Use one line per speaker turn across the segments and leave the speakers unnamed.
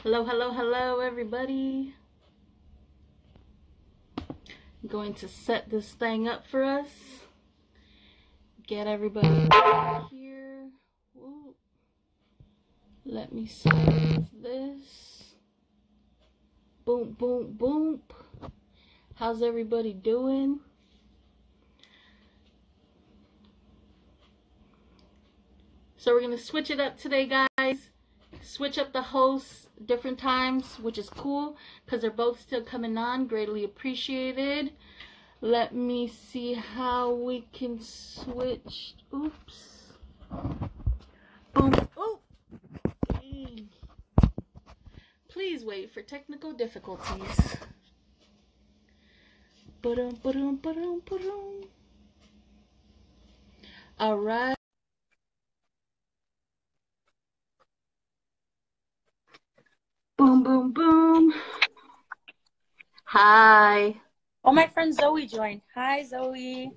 Hello, hello, hello, everybody. I'm going to set this thing up for us. Get everybody here. Ooh. Let me silence this. Boom, boom, boom. How's everybody doing? So we're going to switch it up today, guys. Switch up the hosts different times, which is cool because they're both still coming on. Greatly appreciated. Let me see how we can switch. Oops. Boom. Oh. Please wait for technical difficulties. Ba-dum, ba-dum, ba-dum, ba-dum. All right. Boom, boom, boom. Hi.
Oh, my friend Zoe joined. Hi, Zoe.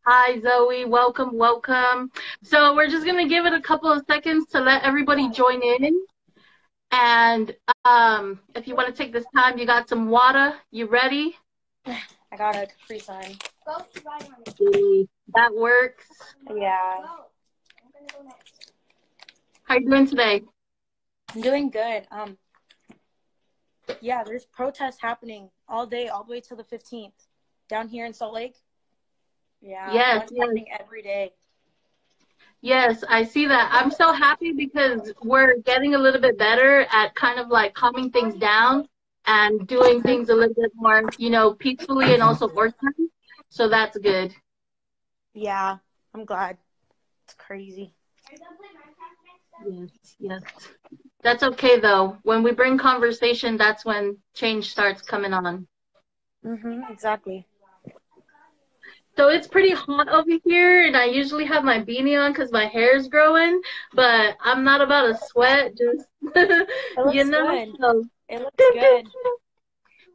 Hi, Zoe. Welcome, welcome. So we're just going to give it a couple of seconds to let everybody join in. And if you want to take this time, you got some water. You ready?
I got a Capri Sun.
That works.
Yeah.
How are you doing today?
I'm doing good. Yeah, there's protests happening all day, all the way till the 15th, down here in Salt Lake. Yeah,
Yes,
one's happening every day.
Yes, I see that. I'm so happy because we're getting a little bit better at kind of like calming things down and doing things a little bit more, peacefully and also organized. So that's good.
Yeah, I'm glad. It's crazy.
Yes, yes. That's okay though. When we bring conversation, that's when change starts coming on.
Exactly.
So it's pretty hot over here, and I usually have my beanie on because my hair is growing, but I'm not about to sweat, just,
It looks good.
So.
It looks good.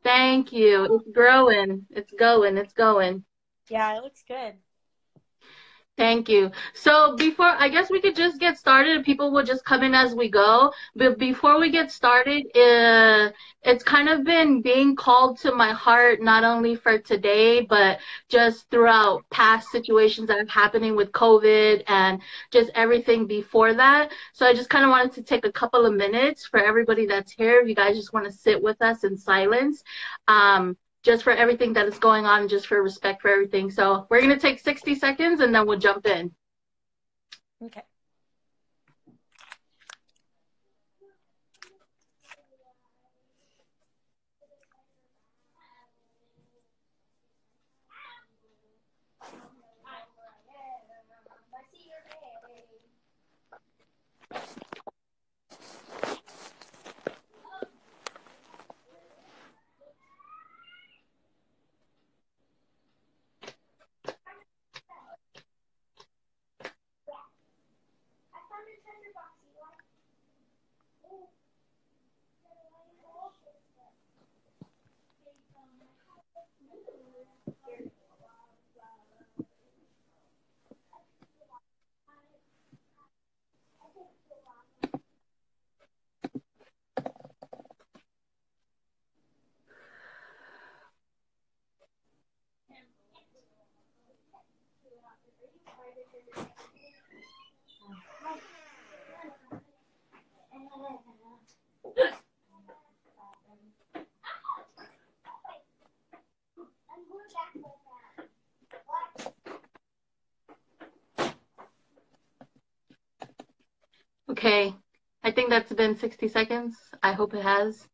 Thank you. It's growing. It's going. It's going.
Yeah, it looks good.
Thank you. So I guess we could just get started and people will just come in as we go. But before we get started, it's kind of been being called to my heart, not only for today, but just throughout past situations that are happening with COVID and just everything before that. So I just kind of wanted to take a couple of minutes for everybody that's here. If you guys just want to sit with us in silence. Just for everything that is going on, just for respect for everything. So we're going to take 60 seconds and then we'll jump in.
Okay.
Okay, I think that's been 60 seconds. I hope it has.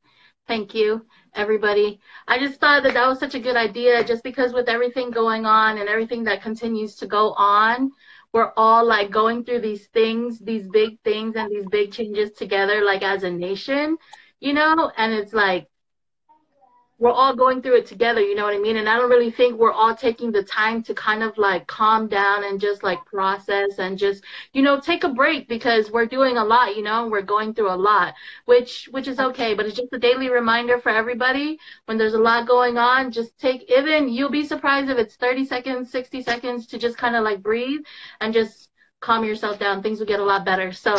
Thank you, everybody. I just thought that was such a good idea just because with everything going on and everything that continues to go on, we're all like going through these things, these big things and these big changes together, like as a nation, and it's like, we're all going through it together, you know what I mean? And I don't really think we're all taking the time to kind of like calm down and just like process and just, take a break because we're doing a lot, we're going through a lot, which is okay. But it's just a daily reminder for everybody when there's a lot going on, just you'll be surprised if it's 30 seconds, 60 seconds to just kind of like breathe and just calm yourself down. Things will get a lot better. So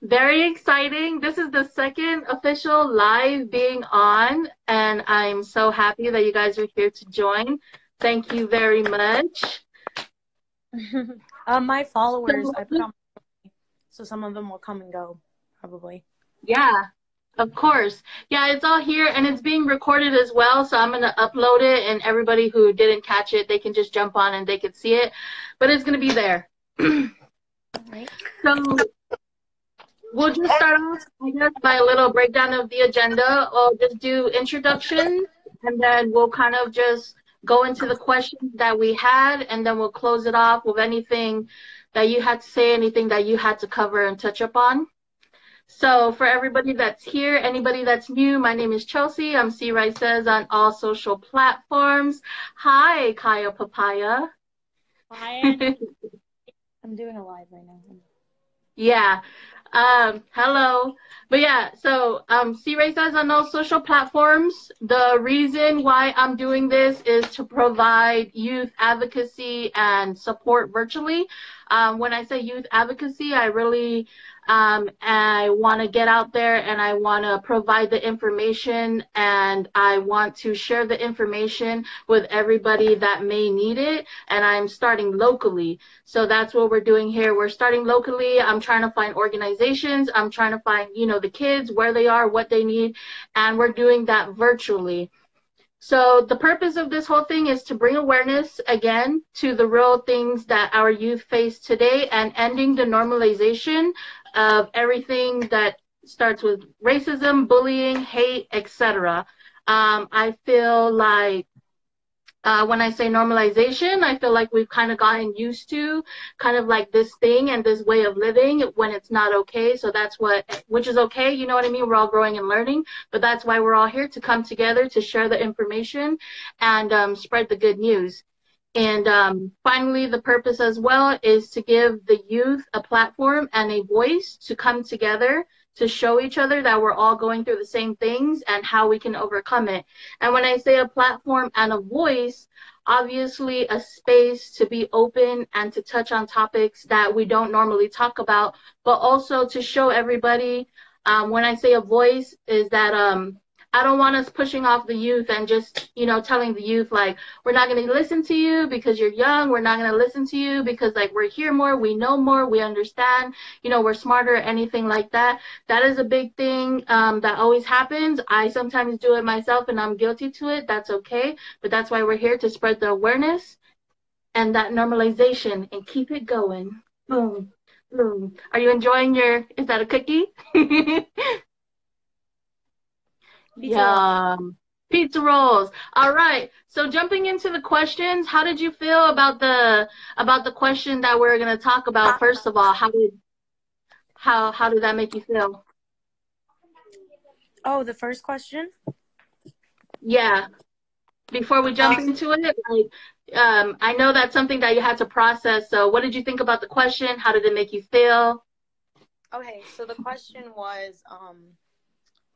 Very exciting. This is the second official live being on, and I'm so happy that you guys are here to join. Thank you very much.
My followers,
So,
I put on, so some of them will come and go, probably.
yeah, of course. Yeah, it's all here and it's being recorded as well. So I'm going to upload it, and everybody who didn't catch it, they can just jump on and they can see it. But it's going to be there.
Right.
So we'll just start off, I guess, by a little breakdown of the agenda. I'll just do introduction, and then we'll kind of just go into the questions that we had, and then we'll close it off with anything that you had to say, anything that you had to cover and touch up on. So for everybody that's here, anybody that's new, my name is Chelsea. I'm C. Rice Says on all social platforms. Hi, Kaya Papaya.
Hi. I'm doing a live right now.
Yeah. Hello. But yeah, so C-Ray says on those social platforms, the reason why I'm doing this is to provide youth advocacy and support virtually. When I say youth advocacy, I want to get out there and I want to provide the information, and I want to share the information with everybody that may need it. And I'm starting locally. So that's what we're doing here. We're starting locally. I'm trying to find organizations. I'm trying to find, the kids, where they are, what they need, and we're doing that virtually. So the purpose of this whole thing is to bring awareness again to the real things that our youth face today, and ending the normalization of everything that starts with racism, bullying, hate, etc. I feel like when I say normalization, I feel like we've kind of gotten used to kind of like this thing and this way of living when it's not okay. So which is okay, you know what I mean? We're all growing and learning, but that's why we're all here, to come together, to share the information and spread the good news. And finally, the purpose as well is to give the youth a platform and a voice to come together, to show each other that we're all going through the same things and how we can overcome it. And when I say a platform and a voice, obviously a space to be open and to touch on topics that we don't normally talk about, but also to show everybody, when I say a voice, is that I don't want us pushing off the youth and just, telling the youth, like, we're not going to listen to you because you're young. We're not going to listen to you because, like, we're here more, we know more, we understand, we're smarter, anything like that. That is a big thing that always happens. I sometimes do it myself and I'm guilty to it. That's okay. But that's why we're here, to spread the awareness and that normalization and keep it going. Boom, boom. Are you enjoying is that a cookie? Yum. Pizza rolls. All right. So jumping into the questions, how did you feel about the question that we're gonna talk about? First of all, how did that make you feel?
Oh, the first question?
Yeah. Before we jump into it, I know that's something that you had to process. So what did you think about the question? How did it make you feel?
Okay, so the question was,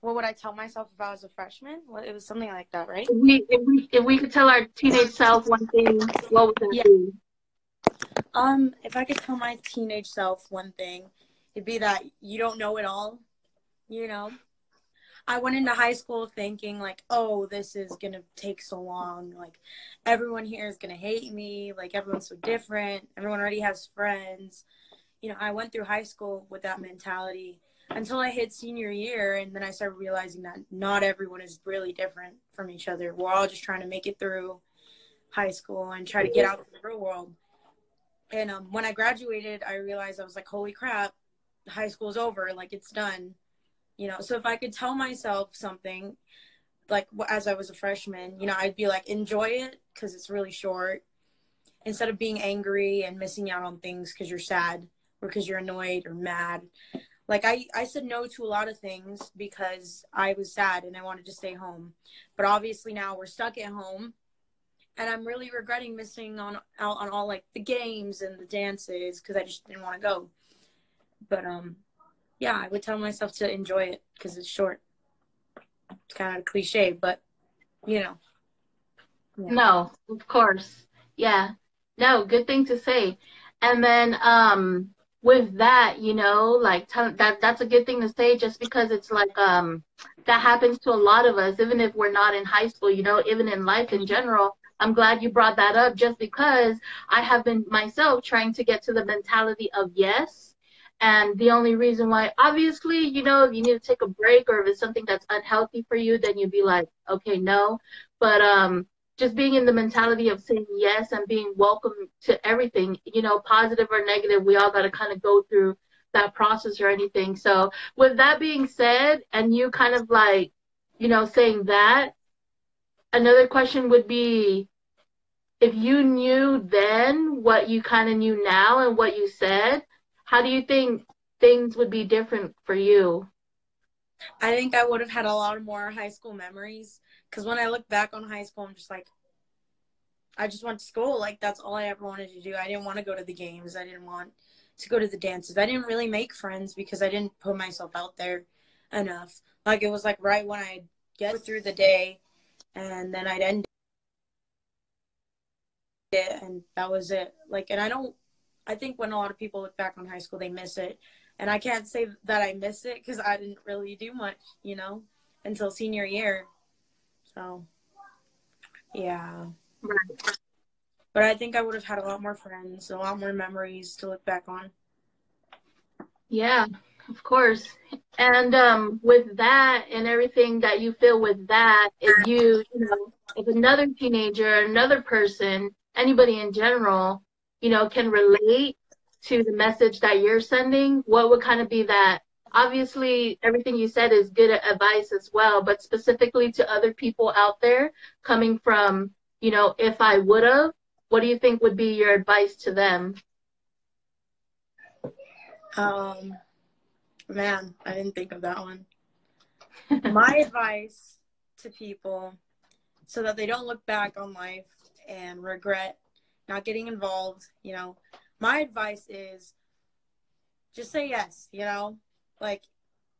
what would I tell myself if I was a freshman? Well, it was something like that, right?
If we could tell our teenage self one thing, what would that be?
If I could tell my teenage self one thing, it'd be that you don't know it all. I went into high school thinking like, oh, this is gonna take so long. Like, everyone here is gonna hate me. Like, everyone's so different. Everyone already has friends. I went through high school with that mentality until I hit senior year, and then I started realizing that not everyone is really different from each other. We're all just trying to make it through high school and try to get out to the real world. And when I graduated, I realized, I was like, holy crap, high school's over. Like, it's done. So if I could tell myself something, like as I was a freshman, I'd be like, enjoy it because it's really short, instead of being angry and missing out on things because you're sad or because you're annoyed or mad. Like, I said no to a lot of things because I was sad and I wanted to stay home. But obviously now we're stuck at home, and I'm really regretting missing out on all like the games and the dances because I just didn't want to go. But yeah, I would tell myself to enjoy it because it's short. It's kind of cliche, but Yeah.
No, of course. Yeah. No, good thing to say. And then with that, like that's a good thing to say, just because it's like that happens to a lot of us, even if we're not in high school, even in life in general. I'm glad you brought that up, just because I have been myself trying to get to the mentality of yes. And the only reason why, obviously, if you need to take a break, or if it's something that's unhealthy for you, then you'd be like, okay, no. But just being in the mentality of saying yes and being welcome to everything, positive or negative, we all got to kind of go through that process or anything. So with that being said, and you kind of like, saying that, another question would be, if you knew then what you kind of knew now and what you said, how do you think things would be different for you?
I think I would have had a lot of more high school memories, because when I look back on high school, I'm just like, I just went to school. Like, that's all I ever wanted to do. I didn't want to go to the games. I didn't want to go to the dances. I didn't really make friends because I didn't put myself out there enough. Like, it was like right when I'd get through the day, and then I'd end it, and that was it. Like, and I think when a lot of people look back on high school, they miss it. And I can't say that I miss it, because I didn't really do much, until senior year. So, yeah.
Right.
But I think I would have had a lot more friends, a lot more memories to look back on.
Yeah, of course. And with that and everything that you feel with that, if if another teenager, another person, anybody in general, can relate to the message that you're sending, what would kind of be that? Obviously, everything you said is good advice as well, but specifically to other people out there, coming from, if I would have, what do you think would be your advice to them?
Man, I didn't think of that one. My advice to people, so that they don't look back on life and regret not getting involved, my advice is just say yes, like,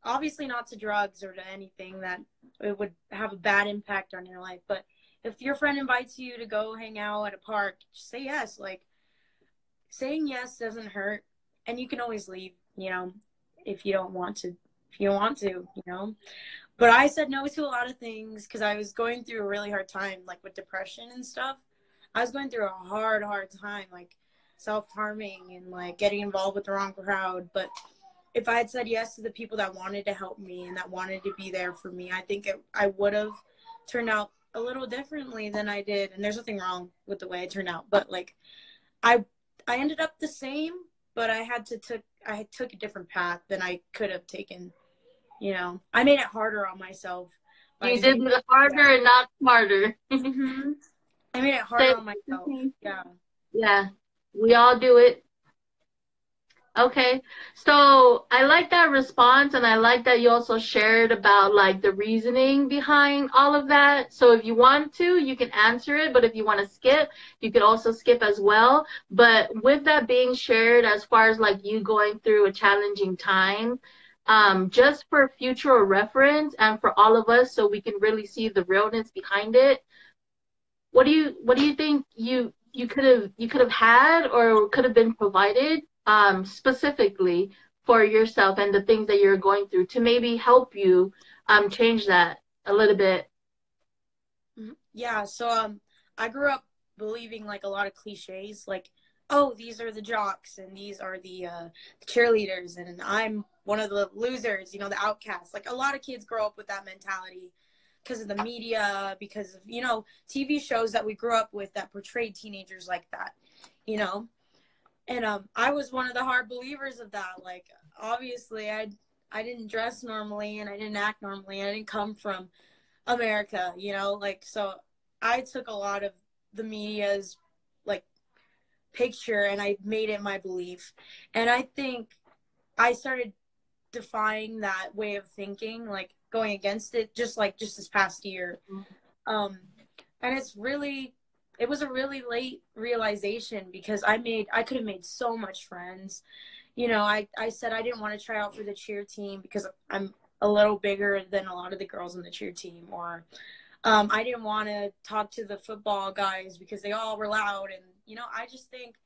obviously not to drugs or to anything that it would have a bad impact on your life. But if your friend invites you to go hang out at a park, just say yes. Like, saying yes doesn't hurt, and you can always leave, if you don't want to. If you don't want to. But I said no to a lot of things because I was going through a really hard time, like with depression and stuff. I was going through a hard time, like self-harming and like getting involved with the wrong crowd. But if I had said yes to the people that wanted to help me and that wanted to be there for me, I think I would have turned out a little differently than I did. And there's nothing wrong with the way it turned out, but like I ended up the same, but I took a different path than I could have taken. I made it harder on myself by
You did
saying
it harder
yeah.
and not smarter.
Mm-hmm. I made it harder on myself. Yeah.
Yeah, we all do it. Okay, so I like that response, and I like that you also shared about like the reasoning behind all of that. So if you want to, you can answer it, but if you want to skip, you could also skip as well. But with that being shared, as far as like you going through a challenging time, just for future reference and for all of us, so we can really see the realness behind it. What do you think you could have had or could have been provided specifically for yourself and the things that you're going through to maybe help you change that a little bit?
Yeah. So I grew up believing like a lot of cliches, like, oh, these are the jocks and these are the cheerleaders, and I'm one of the losers, the outcasts. Like, a lot of kids grow up with that mentality because of the media, because of TV shows that we grew up with that portrayed teenagers like that, you know. And I was one of the hard believers of that. Like, obviously, I didn't dress normally and I didn't act normally. I didn't come from America, like, so I took a lot of the media's like picture and I made it my belief. And I think I started defying that way of thinking, like going against it, just this past year. Um, and it was a really late realization, because I could have made so much friends. I said I didn't want to try out for the cheer team because I'm a little bigger than a lot of the girls on the cheer team, or I didn't want to talk to the football guys because they all were loud. And, I just think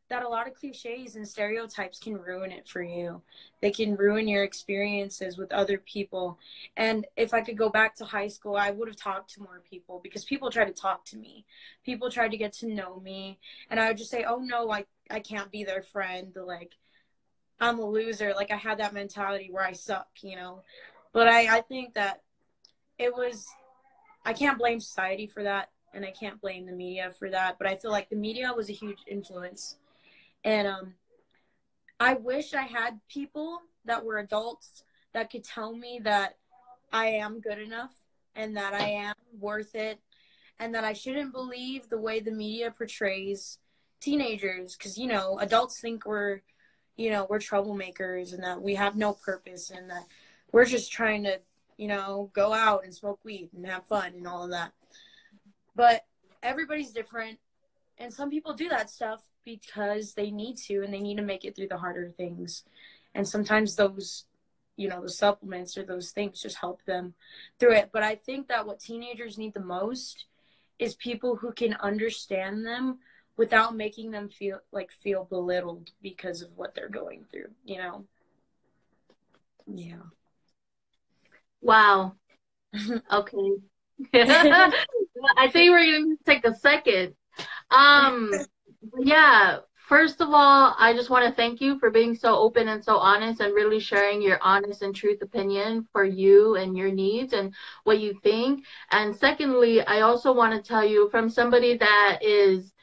that a lot of cliches and stereotypes can ruin it for you. They can ruin your experiences with other people. And if I could go back to high school, I would have talked to more people, because people tried to talk to me. People tried to get to know me. And I would just say, oh no, I can't be their friend. Like, I'm a loser. Like, I had that mentality where I suck, you know. But I think that it was, I can't blame society for that. And I can't blame the media for that. But I feel like the media was a huge influence. And I wish I had people that were adults that could tell me that I am good enough and that I am worth it, and that I shouldn't believe the way the media portrays teenagers. Because, you know, adults think we're troublemakers and that we have no purpose and that we're just trying to, you know, go out and smoke weed and have fun and all of that. But everybody's different. And some people do that stuff because they need to, and they need to make it through the harder things. And sometimes those, you know, the supplements or those things just help them through it. But I think that what teenagers need the most is people who can understand them without making them feel belittled because of what they're going through, you know? Yeah.
Wow. Okay. I think we're going to take a second. Yeah, first of all, I just want to thank you for being so open and so honest and really sharing your honest and truth opinion for you and your needs and what you think. And secondly, I also want to tell you, from somebody that is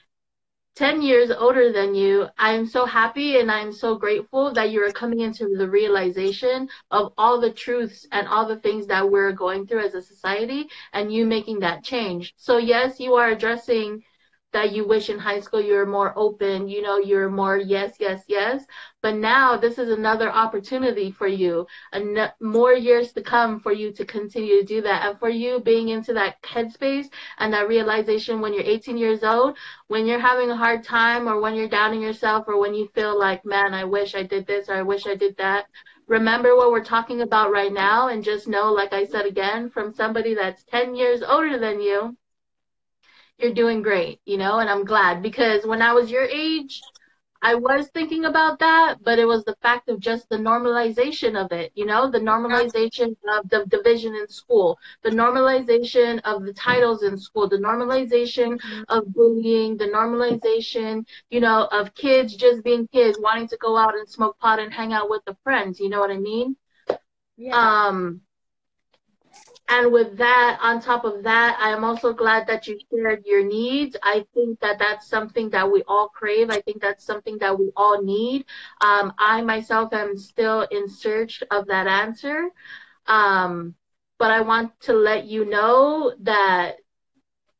10 years older than you, I am so happy and I'm so grateful that you are coming into the realization of all the truths and all the things that we're going through as a society, and you making that change. So yes, you are addressing that you wish in high school you were more open, you know, you're more yes, yes, yes. But now this is another opportunity for you, more years to come for you to continue to do that. And for you being into that headspace and that realization when you're 18 years old, when you're having a hard time or when you're doubting yourself or when you feel like, man, I wish I did this or I wish I did that, remember what we're talking about right now and just know, like I said again, from somebody that's 10 years older than you, you're doing great, you know, and I'm glad, because when I was your age, I was thinking about that, but it was the fact of just the normalization of it, you know, the normalization of the division in school, the normalization of the titles in school, the normalization of bullying, the normalization, you know, of kids just being kids, wanting to go out and smoke pot and hang out with the friends, you know what I mean?
Yeah.
And with that, on top of that, I am also glad that you shared your needs. I think that that's something that we all crave. I think that's something that we all need. I myself am still in search of that answer. But I want to let you know that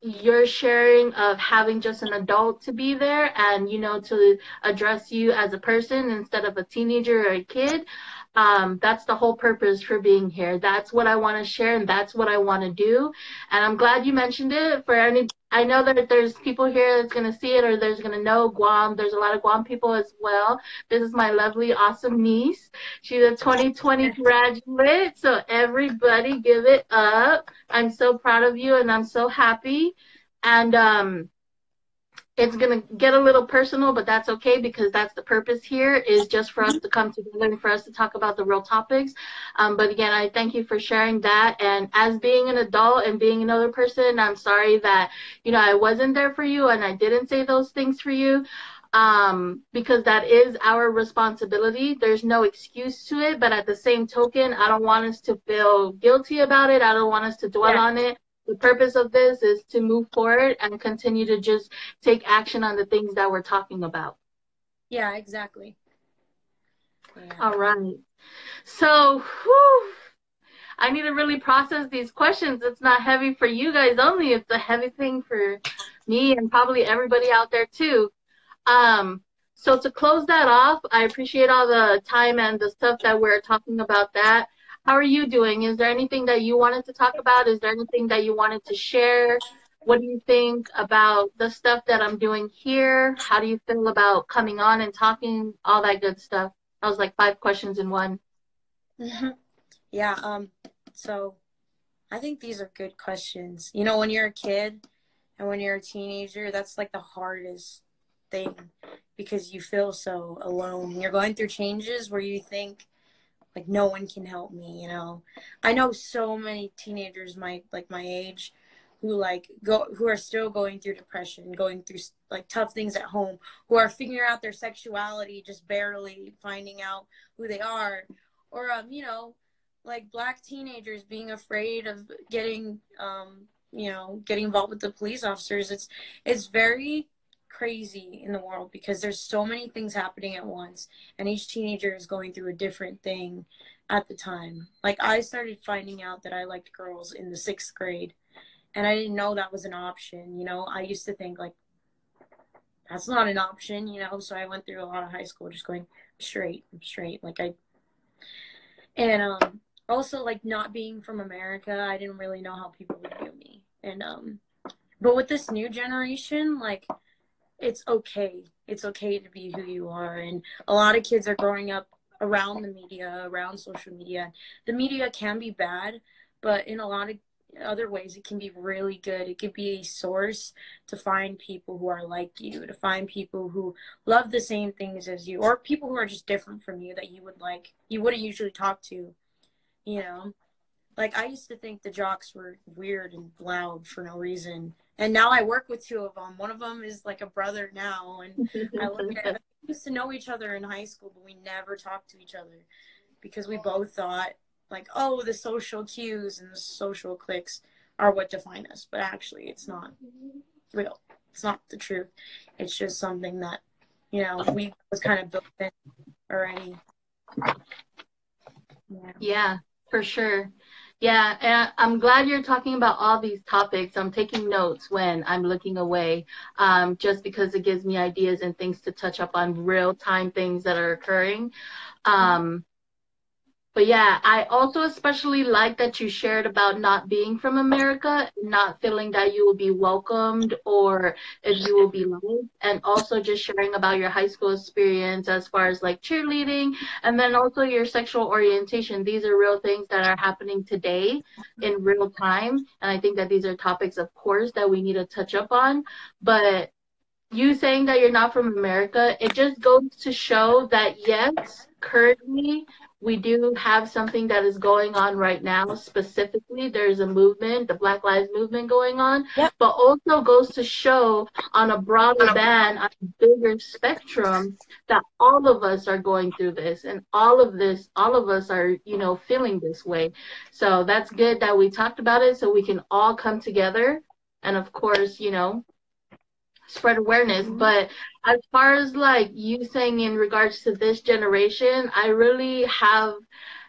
your sharing of having just an adult to be there and, you know, to address you as a person instead of a teenager or a kid, that's the whole purpose for being here. That's what I want to share, and that's what I want to do. And I'm glad you mentioned it. I know that there's people here that's going to see it or there's going to know Guam. There's a lot of Guam people as well. This is my lovely, awesome niece. She's a 2020 graduate. So everybody give it up. I'm so proud of you and I'm so happy. And it's going to get a little personal, but that's okay, because that's the purpose here, is just for us to come together and for us to talk about the real topics. But again, I thank you for sharing that. And as being an adult and being another person, I'm sorry that, you know, I wasn't there for you and I didn't say those things for you, because that is our responsibility. There's no excuse to it. But at the same token, I don't want us to feel guilty about it. I don't want us to dwell on it. The purpose of this is to move forward and continue to just take action on the things that we're talking about.
Yeah, exactly. Yeah.
All right. So, I need to really process these questions. It's not heavy for you guys only. It's a heavy thing for me and probably everybody out there too. So to close that off, I appreciate all the time and the stuff that we're talking about that. How are you doing? Is there anything that you wanted to talk about? Is there anything that you wanted to share? What do you think about the stuff that I'm doing here? How do you feel about coming on and talking? All that good stuff. That was like 5 questions in one.
Yeah. So I think these are good questions. You know, when you're a kid and when you're a teenager, that's like the hardest thing, because you feel so alone. You're going through changes where you think, like, no one can help me, you know. I know so many teenagers my age who who are still going through depression, going through like tough things at home, who are figuring out their sexuality, just barely finding out who they are, or you know, like Black teenagers being afraid of getting you know, getting involved with the police officers. It's very crazy in the world because there's so many things happening at once, and each teenager is going through a different thing at the time. Like, I started finding out that I liked girls in the 6th grade, and I didn't know that was an option. You know, I used to think, like, that's not an option, you know. So I went through a lot of high school just going, I'm straight. Like, and also, like, not being from America, I didn't really know how people would view me. And but with this new generation, like, it's okay. It's okay to be who you are. And a lot of kids are growing up around the media, around social media. The media can be bad, but in a lot of other ways, it can be really good. It could be a source to find people who are like you, to find people who love the same things as you, or people who are just different from you that you wouldn't usually talk to, you know? Like, I used to think the jocks were weird and loud for no reason. And now I work with 2 of them. One of them is like a brother now. And I look at it. We used to know each other in high school, but we never talked to each other because we both thought, like, oh, the social cues and the social cliques are what define us. But actually, it's not real. It's not the truth. It's just something that, you know, we was kind of built in already.
Yeah, for sure. Yeah, and I'm glad you're talking about all these topics. I'm taking notes when I'm looking away, just because it gives me ideas and things to touch up on real time things that are occurring. But yeah, I also especially like that you shared about not being from America, not feeling that you will be welcomed or if you will be loved, and also just sharing about your high school experience as far as like cheerleading, and then also your sexual orientation. These are real things that are happening today in real time, and I think that these are topics, of course, that we need to touch up on. But you saying that you're not from America, it just goes to show that yes, currently we do have something that is going on right now. Specifically, there's a movement, the Black Lives Movement going on,
Yep.
but also goes to show on a broader band, on a bigger spectrum, that all of us are going through this, and all of us are, you know, feeling this way. So that's good that we talked about it so we can all come together and, of course, you know, spread awareness. But as far as like you saying in regards to this generation, I really have,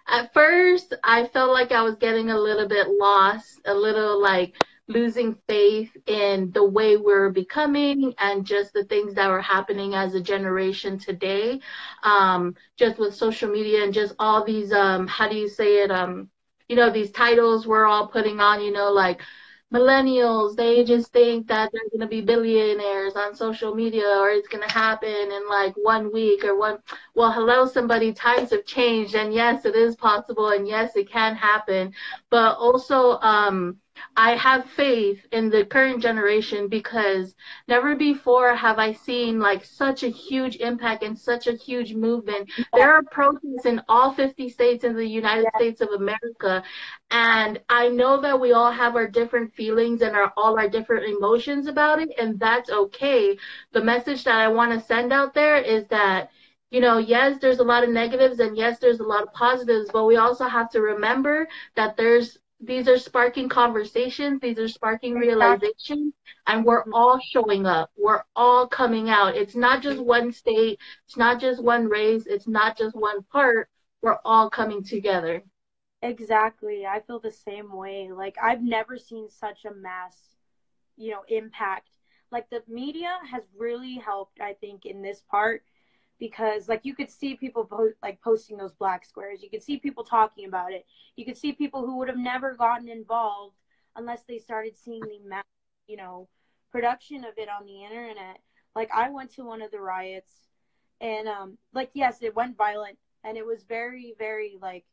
at first I felt like I was getting a little bit lost, a little like losing faith in the way we're becoming and just the things that were happening as a generation today, just with social media and just all these how do you say it, you know, these titles we're all putting on, you know, like millennials, they just think that they're going to be billionaires on social media, or it's going to happen in like 1 week or one. Well, hello, somebody, times have changed, and yes, it is possible, and yes, it can happen. But also, I have faith in the current generation because never before have I seen like such a huge impact and such a huge movement. There are protests in all 50 states in the United States of America, and I know that we all have our different feelings and all our different emotions about it, and that's okay. The message that I want to send out there is that, you know, yes, there's a lot of negatives and yes, there's a lot of positives, but we also have to remember that these are sparking conversations, these are sparking realization, and we're all showing up. We're all coming out. It's not just one state, it's not just one race, it's not just one part. We're all coming together.
Exactly. I feel the same way. Like, I've never seen such a mass, you know, impact. Like, the media has really helped, I think, in this part because, like, you could see people posting those black squares. You could see people talking about it. You could see people who would have never gotten involved unless they started seeing the mass, you know, production of it on the internet. Like, I went to one of the riots, and like, yes, it went violent, and it was very, very, like,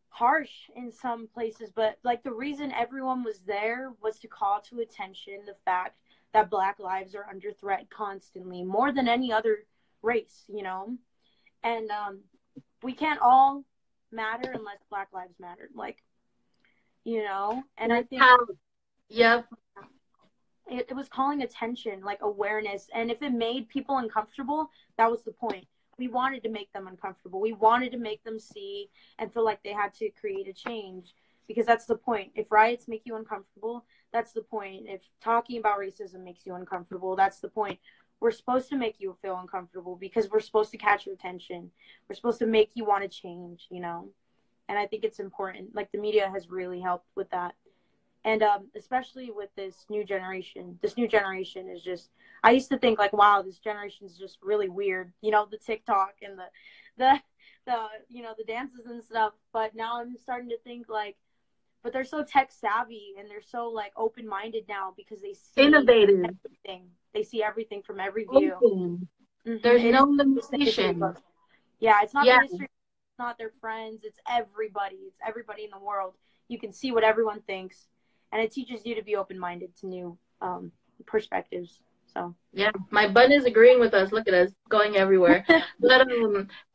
harsh in some places, but like the reason everyone was there was to call to attention the fact that Black lives are under threat constantly, more than any other race, you know? And we can't all matter unless Black lives matter, like, you know? And I
That's
think
how, yep.
it was calling attention, like awareness. And if it made people uncomfortable, that was the point. We wanted to make them uncomfortable. We wanted to make them see and feel like they had to create a change, because that's the point. If riots make you uncomfortable, that's the point. If talking about racism makes you uncomfortable, that's the point. We're supposed to make you feel uncomfortable because we're supposed to catch your attention. We're supposed to make you want to change, you know? And I think it's important. Like, the media has really helped with that. And especially with this new generation is just, I used to think like, wow, this generation is just really weird, you know, the TikTok and the you know, the dances and stuff. But now I'm starting to think like, but they're so tech savvy and they're so like open minded now because they see
Innovative,
everything. They see everything from every view.
open. There's
It
no
is just the history
limitation.
books. Yeah, it's not the
Yeah,
history, it's not their friends, it's everybody. It's everybody in the world. You can see what everyone thinks, and it teaches you to be open minded to new perspectives. So
yeah, my bun is agreeing with us. Look at us going everywhere. But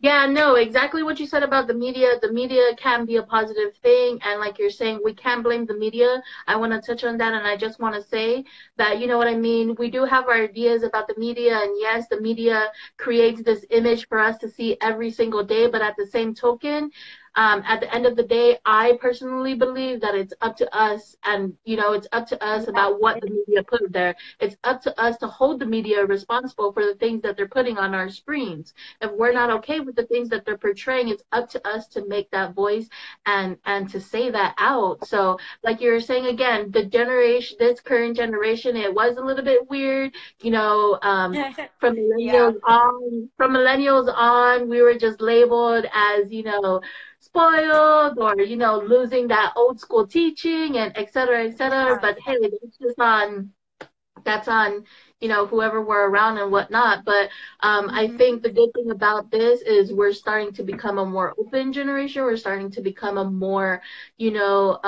yeah, no, exactly what you said about the media. The media can be a positive thing, and like you're saying, we can't blame the media. I want to touch on that, and I just want to say that, you know what I mean. We do have our ideas about the media, and yes, the media creates this image for us to see every single day. But at the same token, at the end of the day, I personally believe that it's up to us, and you know, it's up to us
yeah,
about what the media put there. It's up to us to hold the media responsible for the things that they're putting on our screens. If we're not okay with the things that they're portraying, it's up to us to make that voice and to say that out. So, like you were saying again, this current generation, it was a little bit weird, you know.
yeah,
From millennials on, we were just labeled as, you know, spoiled, or, you know, losing that old school teaching, and et cetera, et cetera.
yeah.
But hey, that's on, you know, whoever we're around and whatnot. But I think the good thing about this is we're starting to become a more open generation. We're starting to become a more, you know,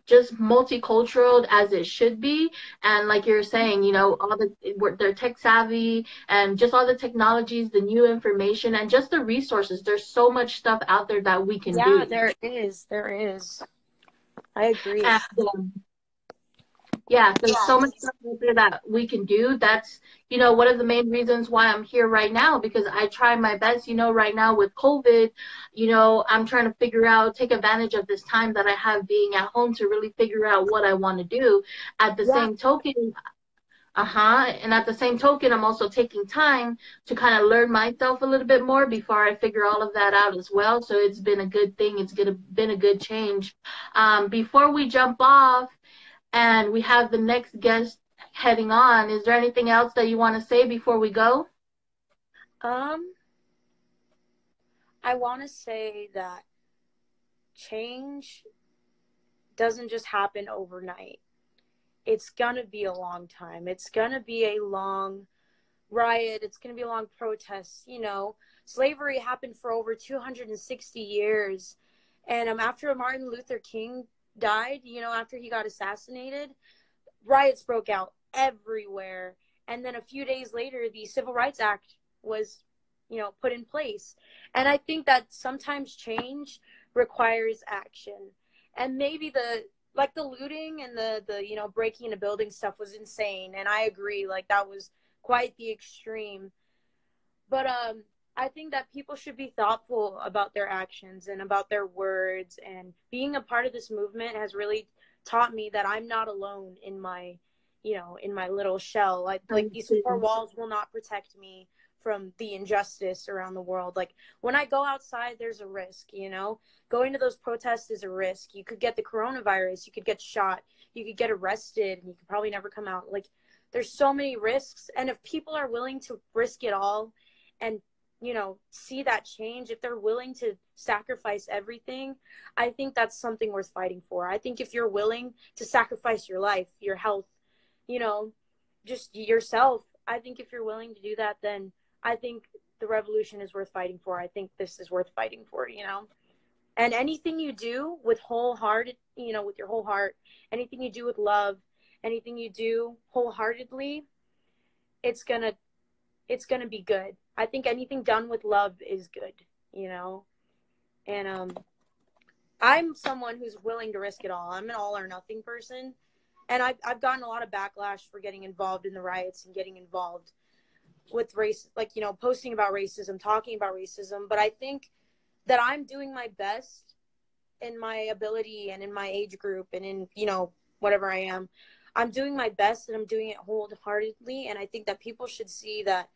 just multicultural as it should be. And like you're saying, you know, they're tech savvy, and just all the technologies, the new information, and just the resources. There's so much stuff out there that we can
Yeah,
do.
there is. I agree.
And yeah, there's so much stuff out there that we can do. That's, you know, one of the main reasons why I'm here right now, because I try my best, you know, right now with COVID, you know, I'm trying to take advantage of this time that I have being at home to really figure out what I want to do. At the
Yeah,
same token, and at the same token, I'm also taking time to kind of learn myself a little bit more before I figure all of that out as well. So it's been a good thing. Been a good change. Before we jump off, and we have the next guest heading on, is there anything else that you want to say before we go?
um, I want to say that change doesn't just happen overnight. It's gonna be a long time. It's gonna be a long riot. It's gonna be a long protest. You know, slavery happened for over 260 years, and after Martin Luther King died, you know, after he got assassinated, riots broke out everywhere. And then a few days later, the Civil Rights Act was, you know, put in place. And I think that sometimes change requires action. And maybe the looting and the you know, breaking into building stuff was insane. And I agree, like that was quite the extreme. But I think that people should be thoughtful about their actions and about their words. And being a part of this movement has really taught me that I'm not alone in my, you know, in my little shell. Like these four walls will not protect me from the injustice around the world. Like when I go outside, there's a risk, you know, going to those protests is a risk. You could get the coronavirus, you could get shot, you could get arrested, and you could probably never come out. Like there's so many risks. And if people are willing to risk it all and, you know, see that change, if they're willing to sacrifice everything, I think that's something worth fighting for. I think if you're willing to sacrifice your life, your health, you know, just yourself, I think if you're willing to do that, then I think the revolution is worth fighting for. I think this is worth fighting for, you know. And anything you do with wholehearted, you know, with your whole heart, anything you do with love, anything you do wholeheartedly, it's gonna be good. I think anything done with love is good, you know? And I'm someone who's willing to risk it all. I'm an all or nothing person. And I've gotten a lot of backlash for getting involved in the riots and getting involved with race, like, you know, posting about racism, talking about racism. But I think that I'm doing my best in my ability and in my age group and in, you know, whatever I am. I'm doing my best and I'm doing it wholeheartedly. And I think that people should see that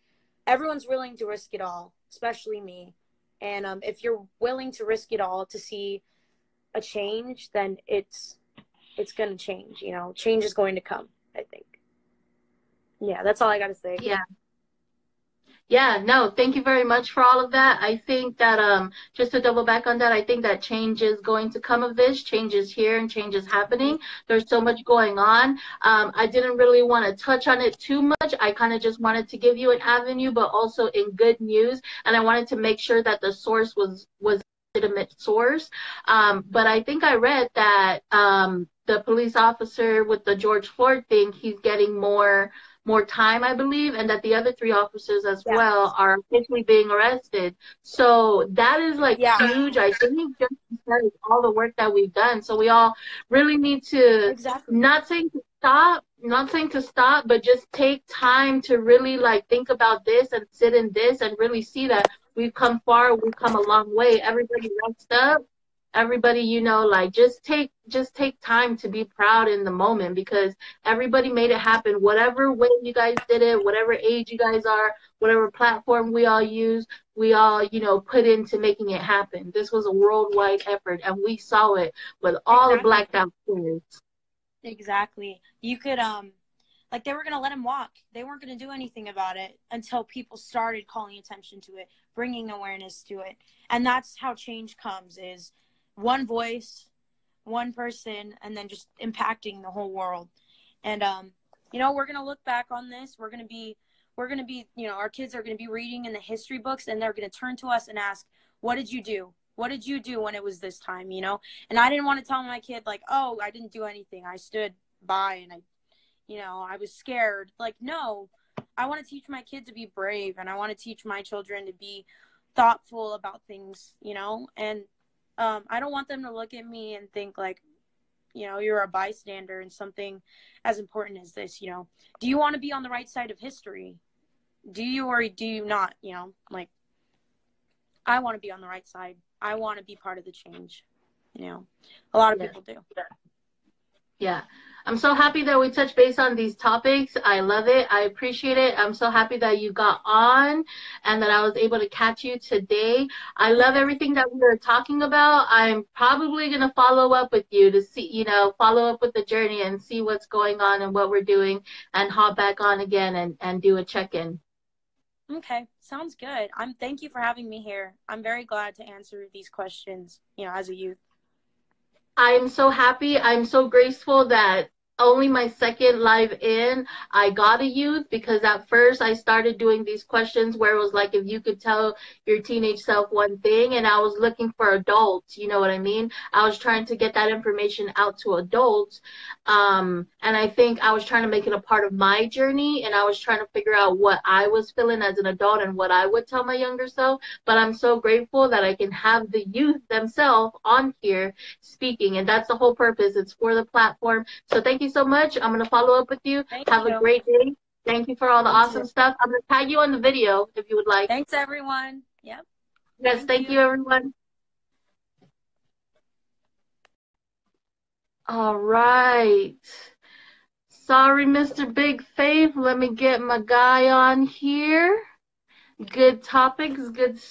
everyone's willing to risk it all, especially me. And if you're willing to risk it all to see a change, then it's going to change, you know, change is going to come, I think. Yeah, that's all I got to say.
Yeah. Yeah, no, thank you very much for all of that. I think that just to double back on that, I think that change is going to come of this. Change is here and change is happening. There's so much going on. I didn't really want to touch on it too much. I kind of just wanted to give you an avenue, but also in good news. And I wanted to make sure that the source was a legitimate source. But I think I read that the police officer with the George Floyd thing, he's getting more time, I believe, and that the other 3 officers as well are officially being arrested. So that is like huge, I think, just because of all the work that we've done. So we all really need to, not saying to stop, but just take time to really like think about this and sit in this and really see that we've come far, we've come a long way. Everybody rest up. Everybody, you know, like just take time to be proud in the moment, because everybody made it happen. Whatever way you guys did it, whatever age you guys are, whatever platform we all use, we all, you know, put into making it happen. This was a worldwide effort, and we saw it with all the blacked out kids.
Exactly. You could like they were going to let him walk. They weren't going to do anything about it until people started calling attention to it, bringing awareness to it. And that's how change comes, is one voice, one person, and then just impacting the whole world. And you know, we're going to look back on this. We're going to be, you know, our kids are going to be reading in the history books, and they're going to turn to us and ask, what did you do? What did you do when it was this time, you know? And I didn't want to tell my kid, like, oh, I didn't do anything. I stood by and I was scared. Like, no, I want to teach my kid to be brave, and I want to teach my children to be thoughtful about things, you know? And I don't want them to look at me and think like, you know, you're a bystander in something as important as this, you know? Do you want to be on the right side of history? Do you or do you not, you know? Like, I want to be on the right side. I want to be part of the change, you know? A lot of people do.
Yeah. I'm so happy that we touched base on these topics. I love it. I appreciate it. I'm so happy that you got on and that I was able to catch you today. I love everything that we were talking about. I'm probably going to follow up with you to see, you know, follow up with the journey and see what's going on and what we're doing, and hop back on again and do a check-in.
Okay. Sounds good. Thank you for having me here. I'm very glad to answer these questions, you know, as a youth.
I'm so happy. I'm so graceful that only my second live in, I got a youth, because at first I started doing these questions where it was like, if you could tell your teenage self one thing, and I was looking for adults, you know what I mean? I was trying to get that information out to adults. And I think I was trying to make it a part of my journey, and I was trying to figure out what I was feeling as an adult and what I would tell my younger self. But I'm so grateful that I can have the youth themselves on here speaking, and that's the whole purpose. It's for the platform. So thank you so much. I'm going to follow up with you. Have a great day. Thank you for all the awesome stuff. I'm going to tag you on the video if you would like.
Thanks, everyone. Yep.
Yes, thank you, everyone. All right. Sorry, Mr. Big Faith. Let me get my guy on here. Good topics, good